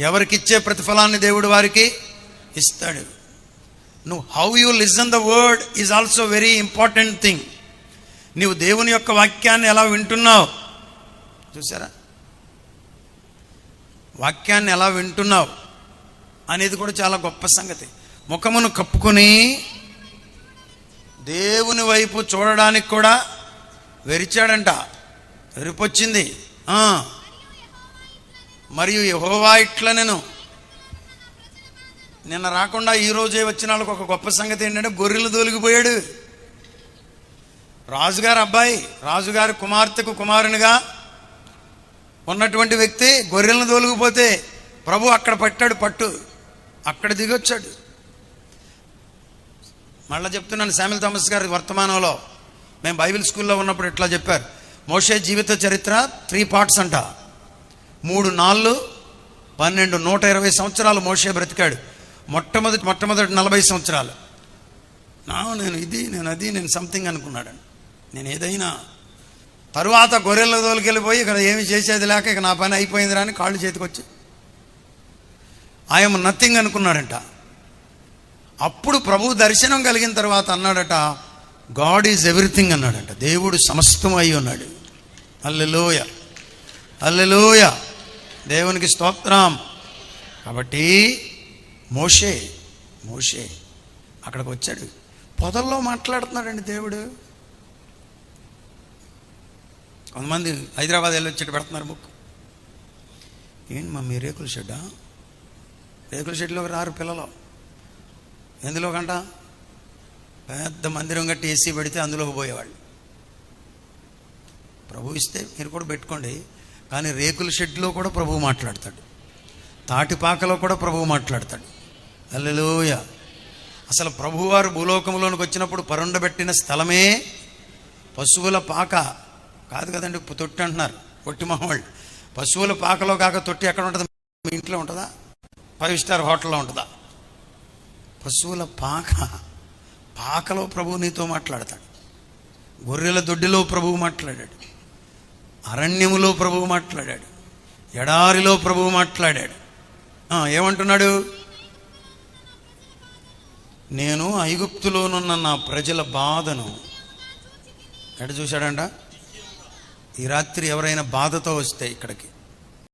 ఎవరికిచ్చే ప్రతిఫలాన్ని దేవుడు వారికి ఇస్తాడు. నువ్వు how you listen the word is also very important thing. నీవు దేవుని యొక్క వాక్యాన్ని ఎలా వింటున్నావు చూసారా, వాక్యాన్ని ఎలా వింటున్నావు అనేది కూడా చాలా గొప్ప సంగతి. ముఖమును కప్పుకొని దేవుని వైపు చూడడానికి కూడా వెరిచాడంట, వెరిపొచ్చింది. మరియు యెహోవా ఇట్లా నిన్న రాకుండా ఈరోజే వచ్చిన వాళ్ళకి ఒక గొప్ప సంగతి ఏంటంటే గొర్రెలు తోలిగిపోయాడు. రాజుగారి అబ్బాయి, రాజుగారి కుమార్తెకు కుమారునిగా ఉన్నటువంటి వ్యక్తి గొర్రెలను తోలిగిపోతే ప్రభు అక్కడ పట్టాడు పట్టు, అక్కడ దిగొచ్చాడు. మళ్ళీ చెప్తున్నాను, శామ్యూల్ థామస్ గారి వర్తమానంలో మేము బైబిల్ స్కూల్లో ఉన్నప్పుడు ఇట్లా చెప్పారు. మోషే జీవిత చరిత్ర 3 పార్ట్స్ అంట. 3 నాళ్ళు 12 120 సంవత్సరాలు మోషే బ్రతికాడు. మొట్టమొదటి 40 సంవత్సరాలు నేను అది సంథింగ్ అనుకున్నాడు. నేను ఏదైనా తరువాత గొర్రెల తోలికెళ్ళిపోయి ఇక్కడ ఏమి చేసేది లేక ఇక నా పని అయిపోయిందిరా అని కాళ్ళు చేతికొచ్చి ఐఎమ్ నథింగ్ అనుకున్నాడంట. అప్పుడు ప్రభు దర్శనం కలిగిన తర్వాత అన్నాడట, గాడ్ ఈజ్ ఎవ్రీథింగ్ అన్నాడంట. దేవుడు సమస్తం అయి ఉన్నాడు. హల్లెలూయా, హల్లెలూయా, దేవునికి స్తోత్రం. కాబట్టి మోషే అక్కడికి వచ్చాడు, పొదల్లో మాట్లాడుతున్నాడండి దేవుడు. కొంతమంది హైదరాబాద్ వెళ్ళి వచ్చేట్టు పెడుతున్నారు బుక్. ఏంటి మా మీ రేకుల షెడ్డా? రేకుల షెడ్లోకి రారు పిల్లలు. ఎందులో కంట పెద్ద మందిరం కట్టి ఏసీ పెడితే అందులోకి పోయేవాళ్ళు. ప్రభు ఇస్తే మీరు కూడా పెట్టుకోండి, కానీ రేకుల షెడ్లో కూడా ప్రభువు మాట్లాడతాడు, తాటిపాకలో కూడా ప్రభువు మాట్లాడతాడు. హల్లెలూయా. అసలు ప్రభువారు భూలోకంలోనికి వచ్చినప్పుడు పరుండబెట్టిన స్థలమే పశువుల పాక కాదు కదండి, తొట్టి అంటున్నారు పొట్టి మొహవాళ్ళు. పశువుల పాకలో కాక తొట్టి ఎక్కడ ఉంటుంది? మీ ఇంట్లో ఉంటుందా? 5 స్టార్ హోటల్లో ఉంటుందా? పశువుల పాకలో ప్రభువు నీతో మాట్లాడతాడు. గొర్రెల దొడ్డిలో ప్రభువు మాట్లాడాడు, అరణ్యములో ప్రభువు మాట్లాడాడు, ఎడారిలో ప్రభువు మాట్లాడాడు. ఏమంటున్నాడు? నేను ఐగుప్తులోనున్న నా ప్రజల బాధను ఎక్కడ చూశాడంట? ఈ రాత్రి ఎవరైనా బాధతో వస్తే ఇక్కడికి